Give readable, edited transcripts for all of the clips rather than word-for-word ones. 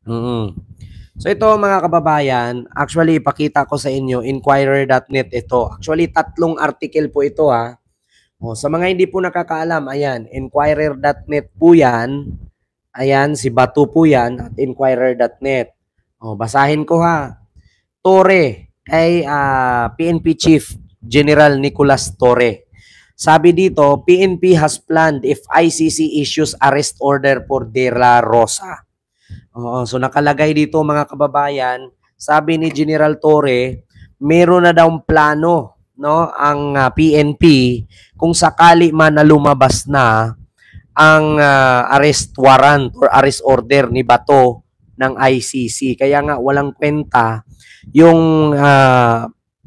Mm. So ito mga kababayan, actually ipakita ko sa inyo, Inquirer.net ito. Actually tatlong article po ito ha. O, sa mga hindi po nakakaalam, ayan, Inquirer.net po yan. Ayan, si Batu po yan at Inquirer.net. O, basahin ko ha. Torre kay PNP Chief General Nicolas Torre. Sabi dito, PNP has planned if ICC issues arrest order for De La Rosa. Oo, so nakalagay dito mga kababayan, sabi ni General Torre, meron na daw plano no ang PNP kung sakali man na lumabas na ang arrest warrant or arrest order ni Bato ng ICC. Kaya nga walang kwenta yung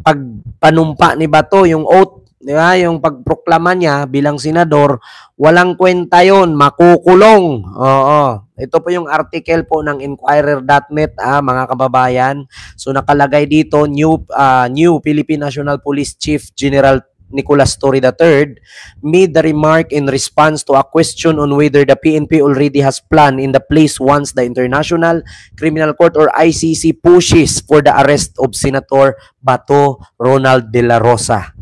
pagpanumpa ni Bato, yung oath, di ba? Yung pagproklama niya bilang senador, walang kwenta yon, makukulong. Oo. Ito po yung article po ng Inquirer.net, mga kababayan. So nakalagay dito, new Philippine National Police Chief General Nicolas Torre III made the remark in response to a question on whether the PNP already has plan in the place once the International Criminal Court or ICC pushes for the arrest of Senator Bato Ronald De La Rosa.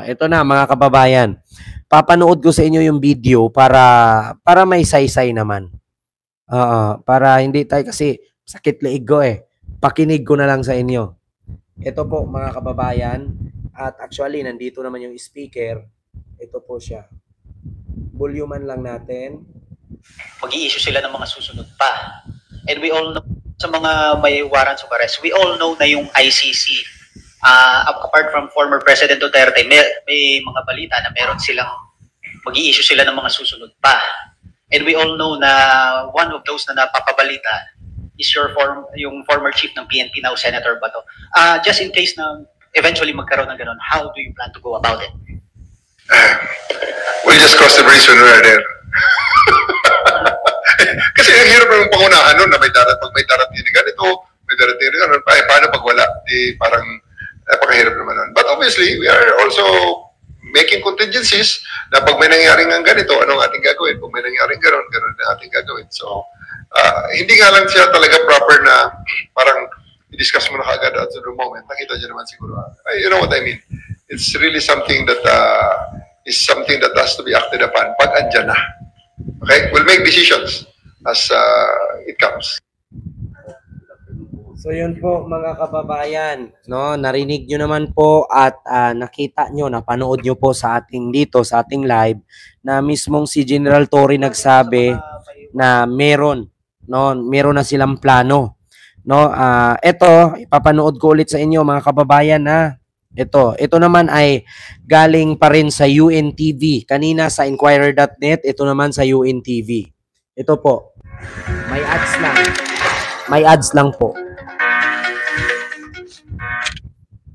Ito na mga kababayan. Papanood ko sa inyo yung video para may saysay naman. Para hindi tayo kasi sakit liig ko eh. Pakinig ko na lang sa inyo. Ito po mga kababayan. At actually, nandito naman yung speaker. Ito po siya. Volumean lang natin. Mag-i-issue sila ng mga susunod pa. And we all know, sa mga may warrants of arrest, we all know na yung ICC, apart from former President Duterte, may mga balita na meron silang, mag-i-issue sila ng mga susunod pa. And we all know na one of those na napapabalita is yung former chief ng PNP now, Senator Bato. Just in case na eventually magkaroon ng ganun, how do you plan to go about it? We'll just cross the bridge when we're there. Kasi ang hirap ng pangunahan nun na may darating na ganito, may darating na ganun, paano pag wala? Di parang napakahirap naman nun. But obviously, we are also making contingencies na pag may nangyaring ng ganito, anong ating gagawin? Pag may nangyaring ganun, ganun na ating gagawin. So, hindi nga lang siya talaga proper na parang i-discuss mo na kagad at the moment. Nakita niyo naman siguro. You know what I mean? It's really something that is something that has to be acted upon pag andyan na. Okay? We'll make decisions as it comes. So yun po mga kababayan, no, narinig nyo naman po at nakita nyo, napanood nyo po sa ating dito, sa ating live, na mismong si General Torre nagsabi na meron na silang plano. No, ito ipapanood ko ulit sa inyo mga kababayan na ito naman ay galing pa rin sa UNTV. Kanina sa Inquirer.net, ito naman sa UNTV. Ito po. May ads lang. May ads lang po.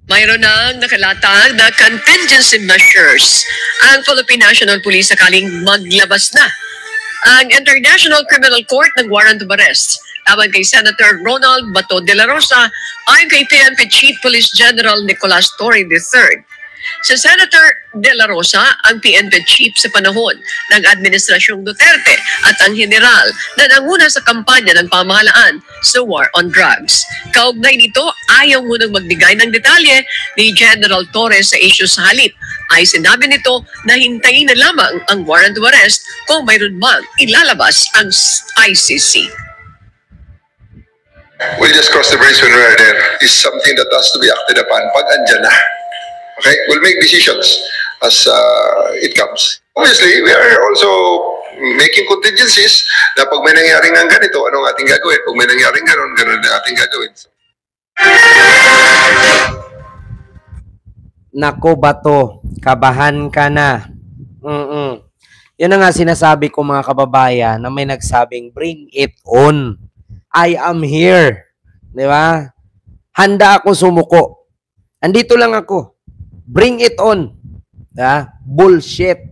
Mayroon nang nakalatag na contingency measures ang Philippine National Police sakaling maglabas na ang International Criminal Court ng warrant of arrest laban kay Senator Ronald Bato de la Rosa ayon kay PNP Chief Police General Nicolas Torre III. Si Senator de la Rosa ang PNP Chief sa panahon ng Administrasyong Duterte at ang general na nanguna sa kampanya ng pamahalaan sa war on drugs. Kaugnay nito, ayaw munang magbigay ng detalye ni General Torre sa issue sa halip. Ay sinabi nito na hintayin na lamang ang warrant of arrest kung mayroon mang ilalabas ang ICC. We'll just cross the bridge when we're there. It's something that has to be acted upon pag andyan na. Okay? We'll make decisions as it comes. Obviously, we are also making contingencies na pag may nangyaring ng ganito, anong ating gagawin? Pag may nangyaring ganun, ganun na ating gagawin. Nako Bato, kabahan ka na. Yan na nga sinasabi ko mga kababayan na may nagsabing bring it on. I am here. Di ba? Handa ako sumuko. Andito lang ako. Bring it on. Diba? Bullshit.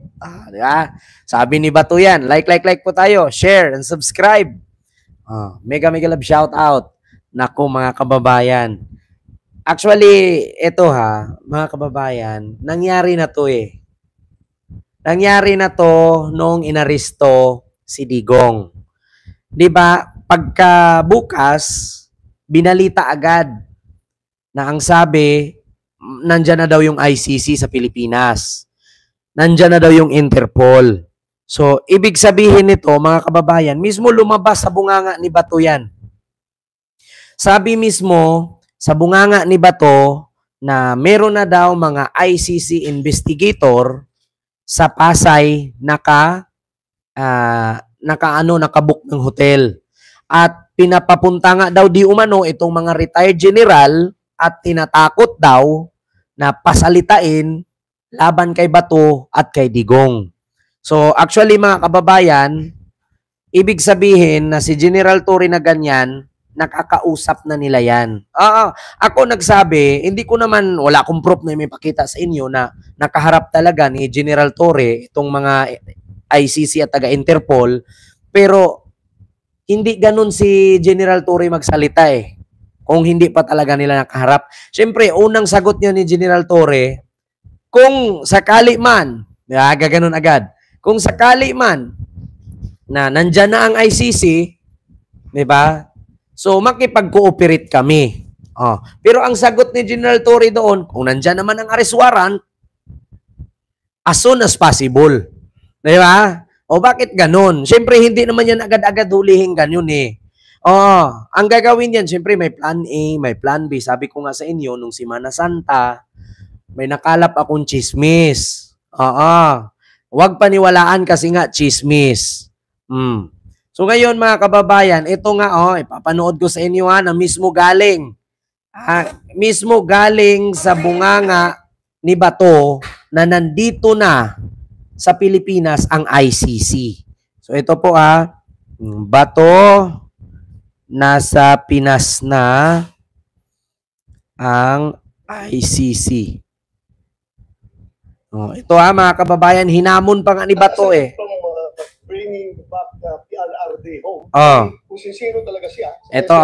Diba? Sabi ni Bato yan. Like po tayo. Share and subscribe. Mega love shout out. Nako mga kababayan. Actually, ito mga kababayan, nangyari na to eh. Nangyari na to nung inaresto si Digong. 'Di ba? pagkabukas, binalita agad na ang sabi, nandyan na daw yung ICC sa Pilipinas. Nandyan na daw yung Interpol. So, ibig sabihin nito, mga kababayan, mismo lumabas sa bunganga ni Bato yan. Sabi mismo sa bunganga ni Bato na meron na daw mga ICC investigator sa Pasay nakabook ng hotel. At pinapapunta nga daw di umano itong mga retired general at tinatakot daw na pasalitain laban kay Bato at kay Digong. So actually mga kababayan, ibig sabihin na si General Torre na ganyan, nakakausap na nila yan. Ako nagsabi, hindi ko naman, wala akong proof na may pakita sa inyo na nakaharap talaga ni General Torre itong mga ICC at taga-Interpol, pero hindi ganun si General Torre magsalita eh. Kung hindi pa talaga nila nakaharap. Siyempre, unang sagot niya ni General Torre, kung sakali man, gaganon agad, kung sakali man na nandyan na ang ICC, di ba? So, makipag-cooperate kami. Pero ang sagot ni General Torre doon, kung nandyan naman ang arrest warrant, as soon as possible. Di ba? O bakit ganun? Siyempre, hindi naman yan agad-agad hulihin ganyan eh. Ang gagawin yan, siyempre may plan A, may plan B. Sabi ko nga sa inyo, nung Semana Santa, may nakalap akong chismis. Huwag paniwalaan kasi nga chismis. So ngayon mga kababayan, ito nga, ipapanood ko sa inyo na mismo galing. Mismo galing sa bunganga ni Bato na nandito na sa Pilipinas ang ICC. So ito po Bato, nasa Pinas na ang ICC. Ito mga kababayan, hinamon pa nga ni Bato eh. Bringing back PRRD home. Kung sincero talaga siya. Ito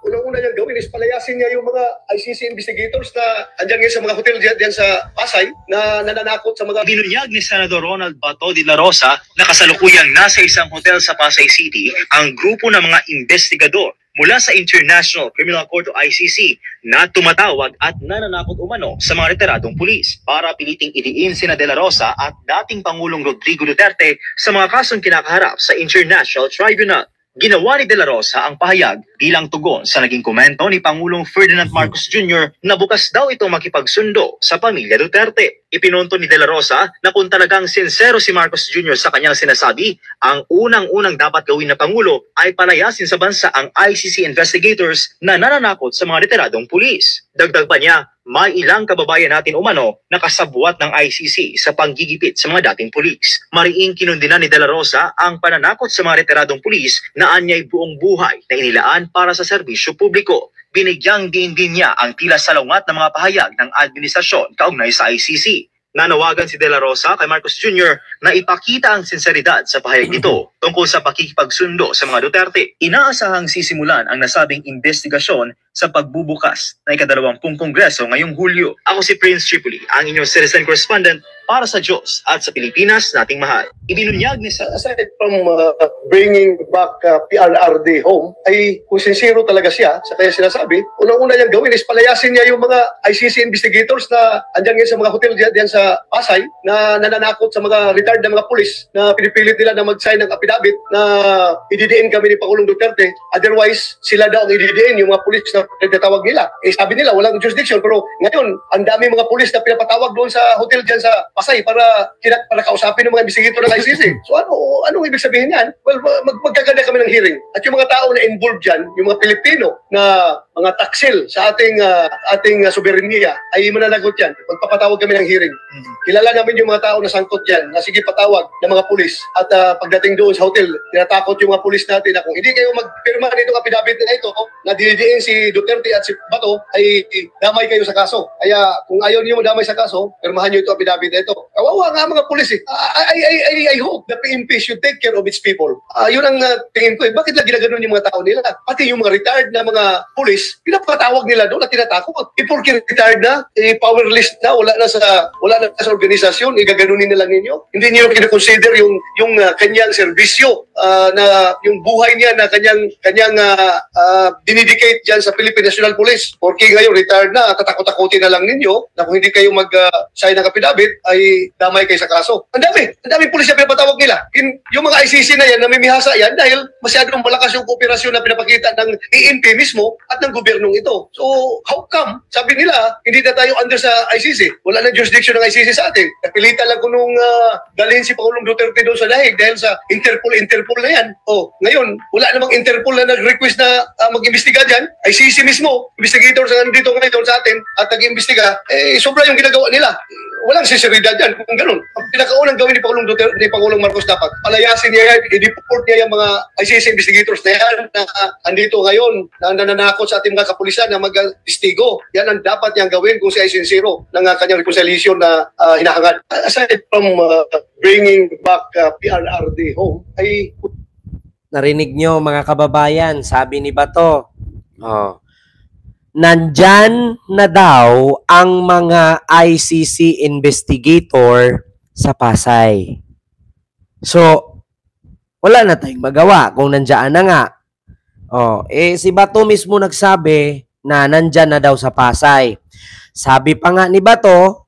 unang-una niyang gawin is palayasin niya yung mga ICC investigators na andyan ngayon sa mga hotel diyan sa Pasay na nananakot sa mga... Binunyag ni Senador Ronald Bato de la Rosa na kasalukuyang nasa isang hotel sa Pasay City ang grupo ng mga investigador mula sa International Criminal Court o ICC na tumatawag at nananakot umano sa mga retiradong pulis para piliting idiin sina De La Rosa at dating Pangulong Rodrigo Duterte sa mga kasong kinakaharap sa International Tribunal. Ginawa ni De La Rosa ang pahayag bilang tugon sa naging komento ni Pangulong Ferdinand Marcos Jr. na bukas daw itong makipagsundo sa pamilya Duterte. Ipinunto ni De La Rosa na kung talagang sincero si Marcos Jr. sa kanyang sinasabi, ang unang-unang dapat gawin na Pangulo ay palayasin sa bansa ang ICC investigators na nananakot sa mga retiradong pulis. Dagdag pa niya, may ilang kababayan natin umano na kasabwat ng ICC sa panggigipit sa mga dating pulis. Mariing kinundina ni De La Rosa ang pananakot sa mga retiradong pulis na anyay buong buhay na inilaan para sa serbisyo publiko. Binigyang din niya ang tila salungat ng mga pahayag ng administrasyon kaugnay sa ICC. Nanawagan si De La Rosa kay Marcos Jr. na ipakita ang sinseridad sa pahayag nito tungkol sa pakikipagsundo sa mga Duterte. Inaasahang sisimulan ang nasabing investigasyon sa pagbubukas ng ika-20 Kongreso ngayong Hulyo. Ako si Prince Tripoli, ang inyong citizen correspondent para sa Diyos at sa Pilipinas nating mahal. Ibinunyag ni aside from bringing back PRRD home, ay kung sincero talaga siya sa kaya sinasabi, unang-una niyang gawin is palayasin niya yung mga ICC investigators na andyan ngayon sa mga hotel diyan sa Pasay na nananakot sa mga retired na mga pulis na pinipilit nila na mag-sign ng affidavit na ididiin kami ni Pangulong Duterte. Otherwise, sila daw ang ididiin yung mga pulis na nagtatawag nila. Sabi nila, walang jurisdiction. Pero ngayon, ang dami mga pulis na pinapatawag doon sa hotel dyan sa Pasay para kausapin ng mga investigator ng ICC. So anong ibig sabihin yan? Well, magkaganda kami ng hearing. At yung mga tao na involved dyan, yung mga Pilipino na mga taksil sa ating soberenya ay mananagot yan. Magpapatawag kami ng hearing. Kilala namin yung mga tao na sangkot dyan na sige patawag ng mga pulis. At pagdating doon sa hotel, tinatakot yung mga pulis natin na kung hindi kayo magpirma nitong affidavit na ito na dinidiin si Duterte at si Bato ay damay kayo sa kaso. Kaya kung ayaw niyo madamay sa kaso, pirmahan niyo ito affidavit na ito. Kawawa nga mga pulis eh. I hope the PNP should take care of its people. Yun ang tingin ko eh. Bakit lang ginaganon yung mga tao nila? Pati yung mga retired na mga pulis police, pinapatawag nila doon at tinatakot. Porque retired na, powerless na, wala na sa organisasyon, igaganunin na lang ninyo. Hindi niyo kinoconsider yung kanyang serbisyo, na yung buhay niya na kanyang dinidicate dyan sa Philippine National Police. Porque ngayon retired na, tatakot-takutin na lang ninyo na kung hindi kayo mag-sign ng affidavit ay damay kayo sa kaso. Ang dami pulis na pinapatawag nila. Yung mga ICC na yan, namimihasa yan dahil masyadong malakas yung kooperasyon na pinapakita ng PNP mismo at ng gobyernong ito. So, how come? Sabi nila, hindi na tayo under sa ICC. Wala na jurisdiction ng ICC sa atin. Napilitan lang ko nung dalhin si Pangulong Duterte doon sa Dahig dahil sa Interpol na yan. O, ngayon, wala namang Interpol na nag-request na mag-imbestiga dyan. ICC mismo, investigators na nandito ngayon sa atin at nag-imbestiga, sobra yung ginagawa nila. Walang sinseridad yan kung ganun. Ang pinakaunang gawin ni Pangulong Duterte, ni Pangulong Marcos dapat, palayasin niya yan, i-deport niya yung mga ICC investigators na yan na andito ngayon, na nananakot sa ating mga kapulisan na mag-istigo. Yan ang dapat niyang gawin kung siya ay sincero ng kanyang reconciliation na hinahangad. Aside from bringing back PRRD home, ay... Narinig nyo mga kababayan, sabi ni Bato, nandyan na daw ang mga ICC investigator sa Pasay. So, wala na tayong magawa kung nandyan na nga. Si Bato mismo nagsabi na nandyan na daw sa Pasay. Sabi pa nga ni Bato,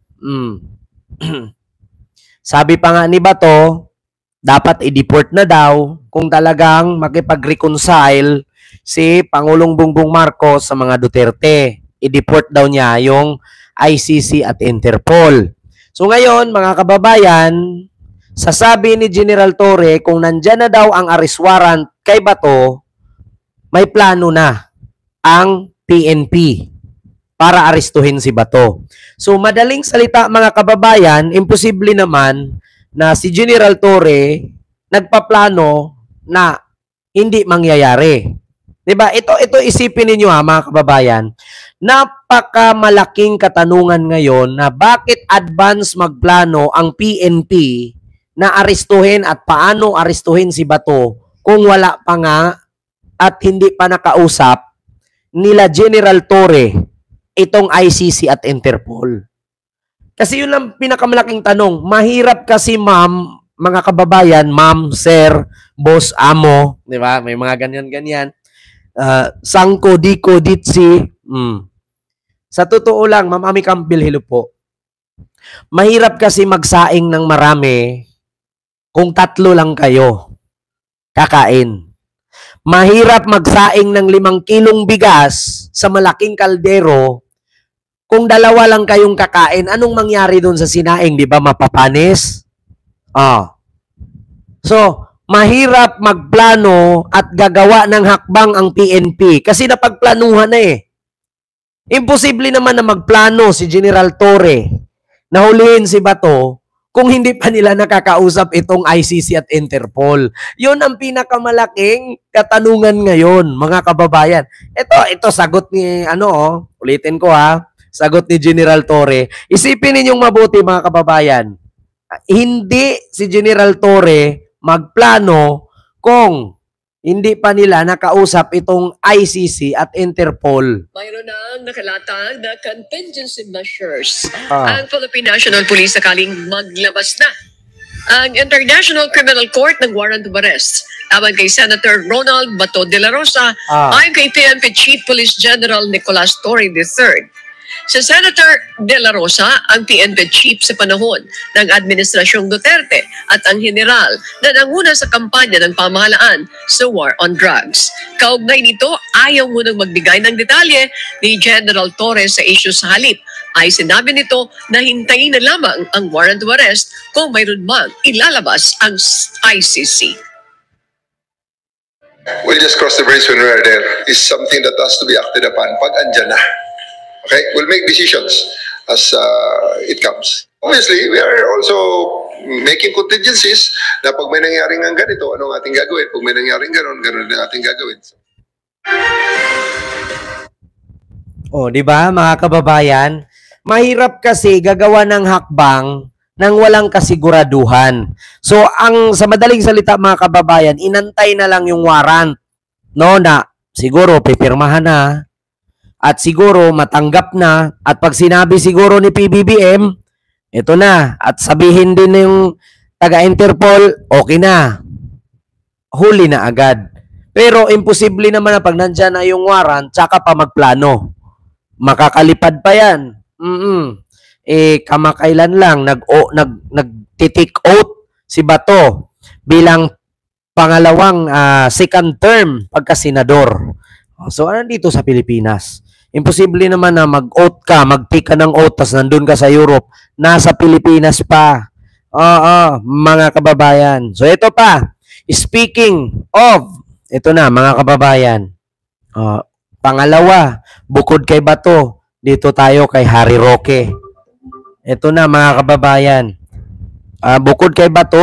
dapat i-deport na daw kung talagang makipag-reconcile si Pangulong Bongbong Marcos sa mga Duterte. I-deport daw niya yung ICC at Interpol. So ngayon, mga kababayan, sasabi ni General Torre kung nandyan na daw ang arrest warrant kay Bato, may plano na ang PNP para arestuhin si Bato. So madaling salita mga kababayan, imposible naman na si General Torre nagpaplano na hindi mangyayari. Diba? Ito isipin ninyo mga kababayan. Napakamalaking katanungan ngayon na bakit advance magplano ang PNP na arestuhin at paano arestuhin si Bato kung wala pa nga at hindi pa nakausap nila General Torre itong ICC at Interpol. Kasi yun ang pinakamalaking tanong. Mahirap kasi mga kababayan, ma'am, sir, boss, amo, di ba? May mga ganyan-ganyan. Sangko, diko, ditsi. Sa totoo lang, Ma'am Ami Campbell, hello po. Mahirap kasi magsaing ng marami kung 3 lang kayo kakain. Mahirap magsaing ng 5 kilong bigas sa malaking kaldero kung 2 lang kayong kakain. Anong mangyari doon sa sinaing? Di ba mapapanis? So, mahirap magplano at gagawa ng hakbang ang PNP kasi napagplanuhan na eh. Imposible naman na magplano si General Torre na hulihin si Bato kung hindi pa nila nakakausap itong ICC at Interpol. Yun ang pinakamalaking katanungan ngayon, mga kababayan. Ito sagot ni, ulitin ko sagot ni General Torre. Isipin ninyong mabuti mga kababayan. Hindi si General Torre magplano kung hindi pa nila nakausap itong ICC at Interpol. Mayroon na nakalatag na contingency measures ang Philippine National Police sakaling maglabas na ang International Criminal Court ng warrant of arrest laban kay Senator Ronald Bato de la Rosa ayon kay PNP Chief Police General Nicolas Torre III. Si Senator De La Rosa ang PNP chief sa panahon ng Administrasyong Duterte at ang general na nanguna sa kampanya ng pamahalaan sa war on drugs. Kaugnay nito, ayaw munang magbigay ng detalye ni General Torres sa issue sa halip. Ay sinabi nito na hintayin na lamang ang warrant of arrest kung mayroon mang ilalabas ang ICC. We'll just cross the bridge when we're there. It's something that has to be acted upon pag andyan na. Okay, we'll make decisions as it comes. Obviously, we are also making contingencies na pag may nangyaring ng ganito, anong ating gagawin? Pag may nangyaring ganun ang ating gagawin. Di ba mga kababayan? Mahirap kasi gagawa ng hakbang nang walang kasiguraduhan. So, sa madaling salita mga kababayan, inantay na lang yung warrant. Na siguro pipirmahan na. at siguro matanggap na, at pag sinabi siguro ni PBBM, ito na, at sabihin din yung taga-Interpol, okay na, huli na agad. Pero imposible naman na pag nandyan na yung warrant, tsaka pa magplano. Makakalipad pa yan. Kamakailan lang, nag-take oath si Bato bilang pangalawang second term pagka-senador. So, nandito sa Pilipinas. Imposible naman na mag-oath ka, mag-take ka ng oath, tas nandun ka sa Europe, nasa Pilipinas pa. Mga kababayan. So, ito pa. Speaking of, ito na, mga kababayan. Pangalawa, bukod kay Bato, dito tayo kay Harry Roque. Ito na, mga kababayan. Bukod kay Bato,